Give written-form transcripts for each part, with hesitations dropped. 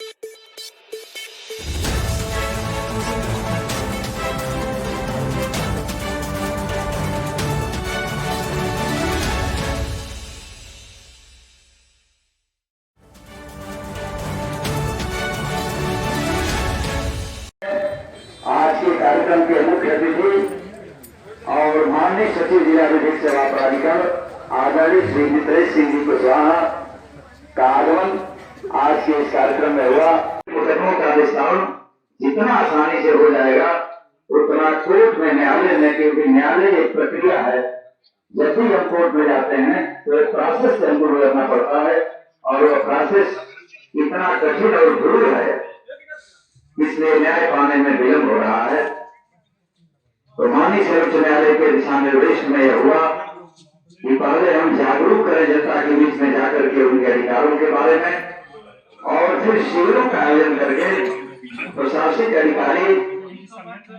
आज के कार्यक्रम के मुख्य अतिथि और माननीय सचिव जिला विधिक सेवा प्राधिकार आदरणीय श्री मित्रेश सिंह जी कुशवाहा का आगमन आज के इस कार्यक्रम में हुआ। मुकदमों का निस्तारण जितना आसानी से हो जाएगा उतना कोर्ट में न्यायालय में, क्योंकि न्यायालय एक प्रक्रिया है। जब भी हम कोर्ट में जाते हैं तो एक प्रोसेस से हमको गुजरना पड़ता है और वह प्रोसेस इतना कठिन और जरूरी है, इसलिए न्याय पाने में विलंब हो रहा है। तो माननीय सर्वोच्च न्यायालय के दिशा निर्देश में यह हुआ कि पहले हम जागरूक करें जनता के बीच में जाकर के उनके अधिकारों के बारे में, और फिर शिविरों का आयोजन करके प्रशासनिक अधिकारी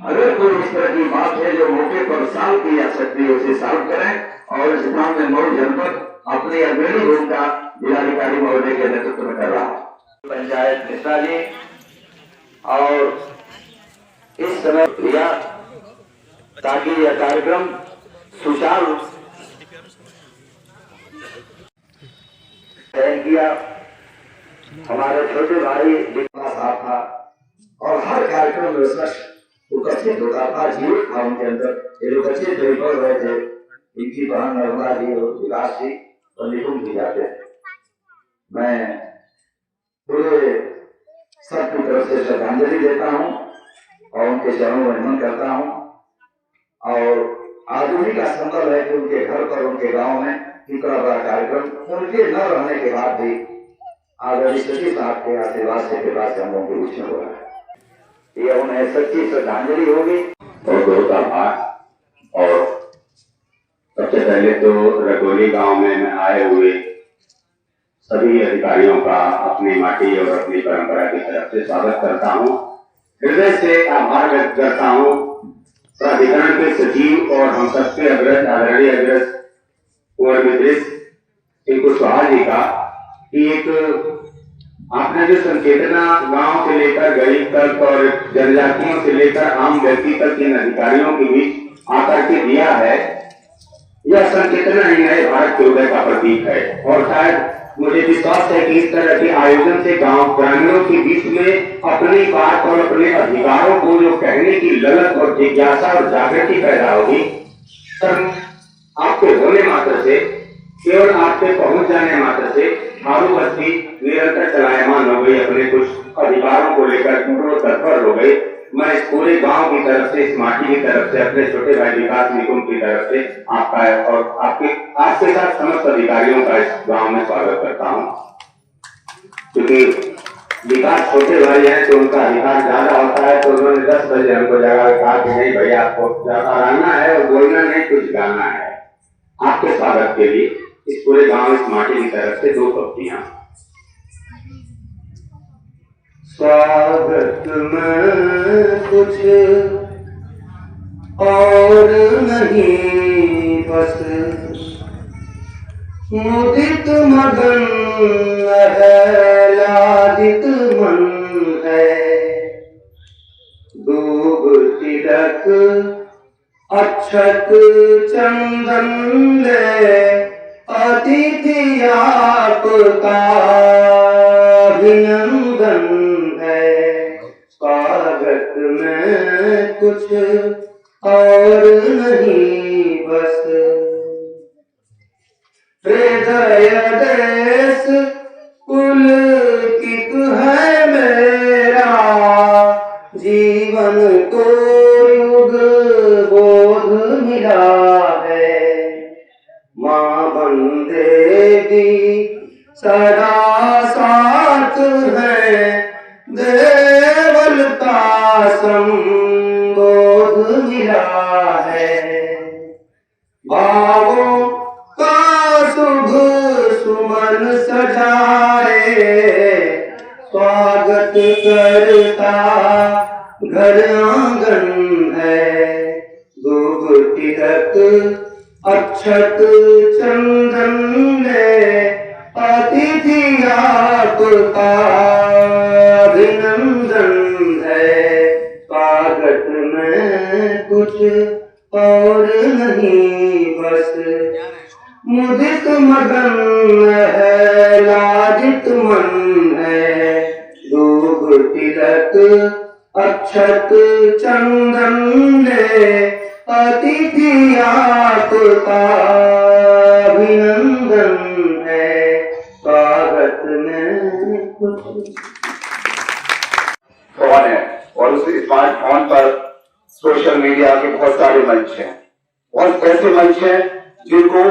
अगर कोई इस तरह की बात है जो मौके पर सॉल्व की जा सकती है उसे सॉल्व करें। और इस काम में मऊ जनपद अपनी अग्रणी भूमिका जिलाधिकारी महोदय के नेतृत्व में कर रहा है। पंचायत मिश्रा जी और इस समय किया ताकि यह कार्यक्रम सुचारू तय किया। हमारे छोटे भाई विकास साहब था और हर कार्यक्रम में उपस्थित होता था। जीवित था उनके अंदर। ये लोग अच्छे जो पढ़ रहे थे, इनकी बहन नर्मदा जी और विकास जी पंडितुम भी जाते। मैं पूरे सबकी तरफ से श्रद्धांजलि देता हूँ और उनके चरणों में नमन करता हूँ। और आधुनिक का संभव है कि उनके घर पर, उनके गांव में इतना बड़ा कार्यक्रम उनके न रहने के बाद भी आदरणीय सचिव साहब के आशीर्वाद से कृपा से हम लोगों के बीच में हो रहा है। यह उन्हें सच्ची श्रद्धांजलि होगी। बहुत बहुत आभार। और सबसे पहले तो रगोली गांव में मैं आए हुए सभी अधिकारियों का अपनी माटी और अपनी परंपरा की तरफ से स्वागत करता हूं। हृदय से आभार व्यक्त करता हूं प्राधिकरण के सचिव और हम सबके अग्रज आदरणीय अग्रज कुंवर मित्रेश सिंह कुशवाहा जी का कि एक आपने जो संकेतना गांव से लेकर गरीब तक और जनजातियों से लेकर आम व्यक्ति तक इन अधिकारियों के बीच आकर के दिया है, यह संकेतना ही नए भारत के उदय का प्रतीक है। और शायद मुझे विश्वास है कि इस तरह के आयोजन से गांव ग्रामीणों के बीच में अपनी बात और अपने अधिकारों को जो कहने की ललक और जिज्ञासा और जागृति पैदा होगी। सर आपके होने मात्र से, केवल आपके पहुंच जाने मात्र से मारू बस्ती निरंतर चलायमान हो गई, अपने कुछ अधिकारों को लेकर तत्पर हो गई। मैं इस पूरे गांव की तरफ से, इस माटी की तरफ से, अपने छोटे भाई विकास निकुंज की तरफ से आपका और आपके साथ समस्त अधिकारियों का इस गांव में स्वागत करता हूं। क्योंकि विकास छोटे भाई हैं तो उनका अधिकार ज्यादा होता है, तो उन्होंने 10 बजे हमको जगा कहा कि नहीं भैया आपको ज्यादा रहना है और बोलना नहीं, कुछ गाना है। आपके स्वागत के लिए इस पूरे गांव, इस माटी की तरफ से 2 पंक्तियां। स्वागत में कुछ और नहीं बस मुदित मगन है, लादित मन है, दूब तिलक अक्षत चंदन ले, अतिथि आपका अभिनंदन है। स्वागत में कुछ और नहीं बस हृदय देश पुलकित है मेरा, जीवन को युग बोध मिला है। मां बंदेगी सदा साथ है, देवलता संबोध मिला है। भावों का शुभ सुमन सजाए, स्वागत करता घर आंगन है। दूब तिलक अक्षत चंदन ले, अतिथि आपका कुछ और नहीं बस मुदित मगन है लाजित मन है धूप तिलक अक्षत चंदन ने अतिथि आपका अभिनंदन है स्वागत में कुछ फोन है और उस स्मार्टफोन पर सोशल मीडिया के बहुत सारे मंच हैं और ऐसे मंच हैं जिनको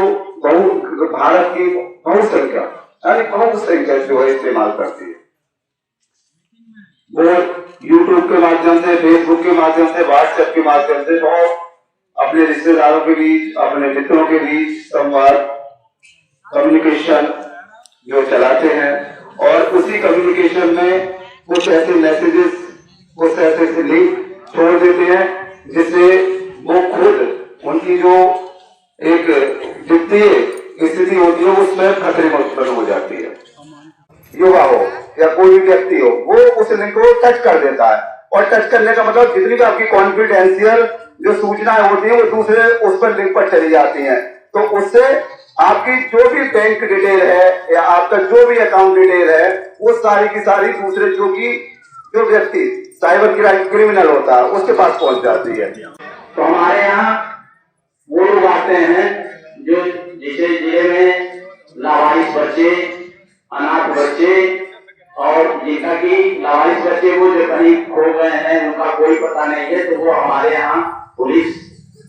भारत की बहुसंख्या यानी बहुसंख्या जो है इस्तेमाल करती है। वो यूट्यूब के माध्यम से, फेसबुक के माध्यम से, व्हाट्सएप के माध्यम से बहुत अपने रिश्तेदारों के बीच, अपने मित्रों के बीच संवाद कम्युनिकेशन जो चलाते हैं और उसी कम्युनिकेशन में कुछ ऐसे मैसेजेस, कुछ ऐसे लिंक छोड़ देते हैं जिससे वो खुद उनकी जो एक वित्तीय स्थिति होती है उसमें खतरे में उत्पन्न हो जाती है। युवा हो या कोई भी व्यक्ति हो वो उस लिंक को टच कर देता है और टच करने का मतलब जितनी भी आपकी कॉन्फिडेंशियल जो सूचनाएं होती है वो दूसरे उस पर लिंक पर चली जाती हैं, तो उससे आपकी जो भी बैंक डिटेल है या आपका जो भी अकाउंट डिटेल है वो सारी की सारी दूसरे जो व्यक्ति साइबर क्रिमिनल होता है उसके पास पहुंच जाती है। तो हमारे यहाँ वो लोग आते हैं जो जिसे जिले में लावारिस बच्चे, अनाथ बच्चे और जिनका की लावारिस बच्चे वो जो कहीं खो गए हैं उनका कोई पता नहीं है, तो वो हमारे यहाँ पुलिस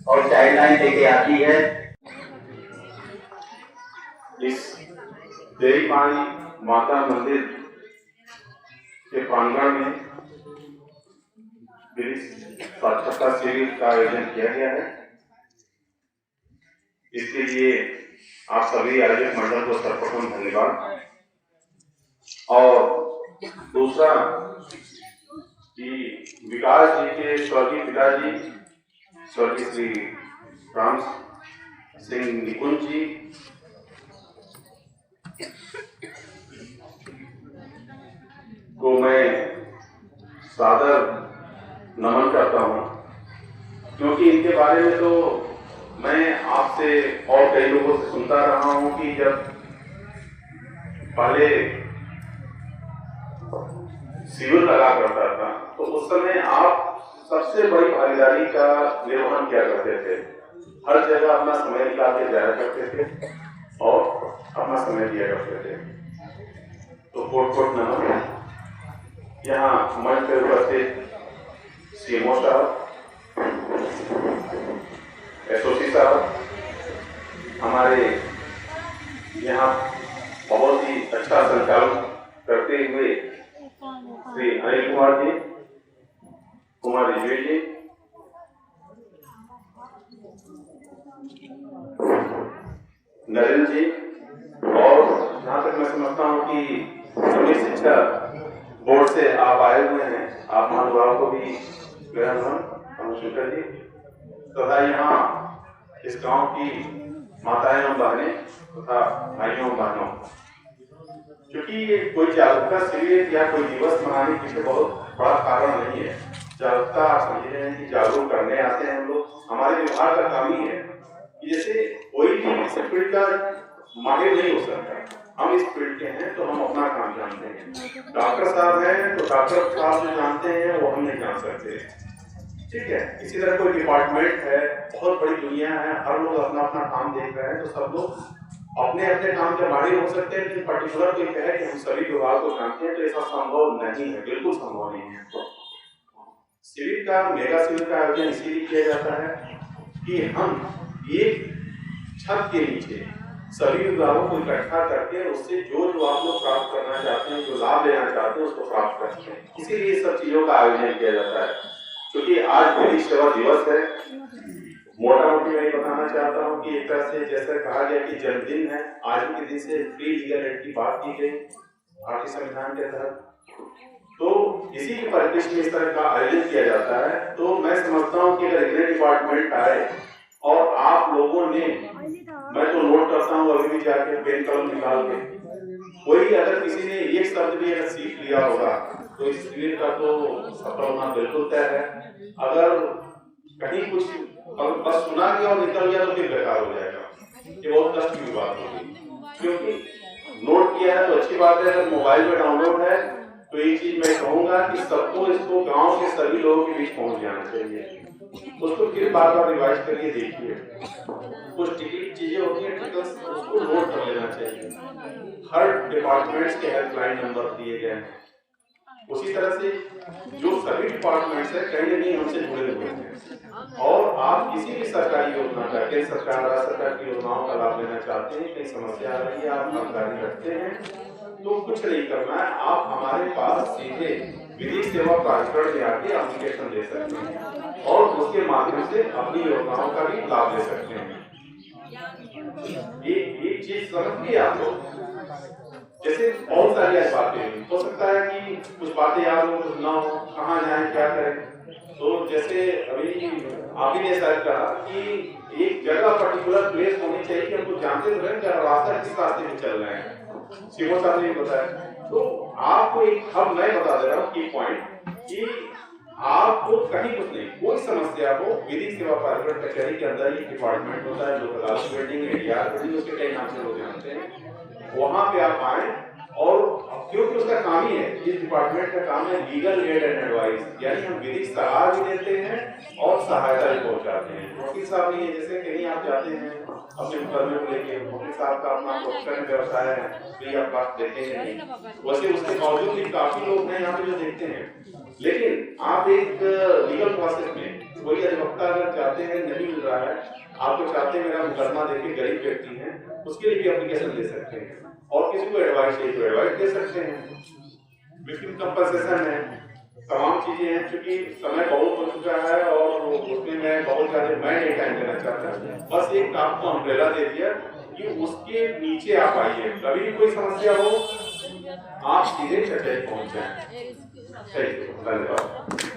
और चाइल्ड लाइन लेके आती है। इस देवी पानी माता मंदिर के प्रांगण में साक्षरता शिविर का आयोजन किया गया है। इसके लिए आप सभी आयोजक मंडल को सर्वप्रथम धन्यवाद। और दूसरा कि विकास जी के स्वर्गीय पिताजी स्वर्गीय श्री राम सिंह निकुंज जी को मैं सादर नमन करता हूं, क्योंकि इनके बारे में तो मैं आपसे और कई लोगों से सुनता रहा हूं कि जब पहले शिविर लगा करता था तो उस समय आप सबसे बड़ी भागीदारी का निर्वहन किया करते थे। हर जगह अपना समय निकाल के जाया करते थे और अपना समय दिया करते थे। तो कोट कोट नमन। यहाँ मंच पर उपस्थित सीएमओ साहब, एसओसी साहब, हमारे यहाँ बहुत ही अच्छा संचालन करते हुए श्री अनिल कुमार जी, कुमार रिजवी जी, नरेंद्र जी, और जहाँ तक मैं समझता हूँ कि सभी शिक्षा बोर्ड से आप आए हुए हैं, आप महानुभाव को भी मेरा नमन शंकर जी तथा यहाँ इस गांव की माताएं एवं बहनें तथा भाइयों एवं बहनों, क्योंकि ये कोई जागरूकता शिविर या कोई दिवस मनाने के पीछे बहुत बड़ा कारण नहीं है। जागरूकता आप समझ रहे हैं कि जागरूक करने आते हैं हम लोग। हमारे विभाग का काम ही है कि जैसे कोई भी इस फील्ड का माहिर नहीं हो सकता, हम इस फील्ड के हैं तो हम अपना काम जानते हैं। डॉक्टर साहब हैं तो डॉक्टर साहब जो जानते हैं वो हम नहीं जान सकते, ठीक है। इसी तरह कोई डिपार्टमेंट है, बहुत बड़ी दुनिया है, हर लोग अपना अपना काम देख रहे हैं, तो सब लोग अपने अपने काम के माहिर हो सकते हैं, लेकिन पर्टिकुलर कोई कहे कि हम सभी विभाग को जानते हैं तो ऐसा संभव नहीं है, बिल्कुल संभव नहीं है। शिविर का मेगा शिविर का आयोजन इसीलिए किया जाता है कि हम एक छत के नीचे सभी विभागों को इकट्ठा करके उससे जो आप लोग प्राप्त करना चाहते हैं, जो लाभ लेना चाहते हैं उसको प्राप्त करते हैं। इसीलिए सब चीजों का आयोजन किया जाता है। क्योंकि आज विधि सेवा दिवस है, मोटा मोटी मैं बताना चाहता हूँ कि एक तरह से जैसा कहा गया कि जन्मदिन है, आज के दिन से फ्री लीगल एड की बात की गई भारतीय संविधान के तहत, तो इसी के परिप्रेक्ष्य में इस तरह का आयोजन किया जाता है। तो मैं समझता हूँ कि अगर इतने डिपार्टमेंट आए और आप लोगों ने, मैं तो नोट करता हूँ अभी भी जाके पेन कलम निकाल के, कोई अगर किसी ने एक शब्द भी अगर सीख लिया होगा तो इस शिविर का तो सफल होना बिल्कुल तय है। अगर कहीं कुछ बस सुना गया और निकल गया तो फिर बेकार हो जाएगा। ये बहुत कष्ट की बात होगी, क्योंकि नोट किया है तो अच्छी बात है। अगर मोबाइल में डाउनलोड है तो एक चीज मैं कहूंगा कि सबको इसको गांव के सभी लोगों के बीच पहुंच जाना चाहिए। उसको फिर बार बार रिवाइज करके देखिए। कुछ टिकट चीजें होती हैं, टिकट्स उसको नोट कर लेना चाहिए। हर डिपार्टमेंट्स के हेल्पलाइन नंबर दिए गए हैं। उसी तरह से जो सभी डिपार्टमेंट्स है कहीं न कहीं हमसे जुड़े हुए हैं, और आप किसी भी सरकारी योजना का, केंद्र सरकार, राज्य सरकार की योजनाओं का लाभ लेना चाहते हैं, कहीं समस्या आ रही है, आप जानकारी रखते हैं, तो कुछ नहीं करना है, आप हमारे पास सीधे विधिक सेवा प्राधिकरण में आके एप्लीकेशन दे सकते हैं और उसके माध्यम से अपनी योजनाओं का भी लाभ ले सकते हैं। एक चीज समझिए आप लोग, जैसे बहुत सारी बातें हो सकता है कि कुछ बातें याद हो, कुछ ना हो, कहाँ जाए, क्या करें। तो जैसे अभी आप ही ने शायद कहा कि एक जगह पर्टिकुलर प्लेस होनी चाहिए कि हमको जानते तो रहे क्या रास्ता किस रास्ते में चल रहे हैं। शिवो साहब ने बताया, तो आपको एक हम मैं बता दे रहा हूँ की पॉइंट कि आपको कहीं कुछ नहीं, कोई समस्या हो, विधिक सेवा प्राधिकरण कचहरी के अंदर ही डिपार्टमेंट होता है, लोक अदालत बिल्डिंग, एडीआर बिल्डिंग, उसके कई नाम से लोग जानते हैं, वहां पे आप आए। और क्योंकि उसका काम ही है, इस डिपार्टमेंट का काम है लीगल एड एंड एडवाइस, यानी हम विधिक सलाह भी देते हैं और सहायता भी पहुंचाते हैं। वकील साहब ने जैसे कहीं आप जाते हैं अपने मुकदमे को लेके, वकील साहब का अपना प्रोफेशनल व्यवसाय है, तो आप बात देखेंगे नहीं, वैसे उसके बावजूद भी काफी लोग हैं यहाँ पे जो देखते हैं। लेकिन आप एक लीगल प्रोसेस में कोई अधिवक्ता अगर चाहते हैं, नहीं मिल रहा है, आपको चाहते हैं मेरा मुकदमा देके, गरीब व्यक्ति है, उसके लिए भी एप्लीकेशन दे सकते हैं, और किसी को एडवाइस चाहिए तो एडवाइस दे सकते हैं। विक्टिम कंपनसेशन है, तमाम चीजें हैं। क्योंकि समय बहुत हो चुका है और उसमें मैं बहुत ज्यादा मैं नहीं टाइम देना चाहता, बस एक आपको अम्ब्रेला दे दिया कि उसके नीचे आप आइए, कभी भी कोई समस्या हो आप सीधे कचहरी पहुंच जाए। धन्यवाद।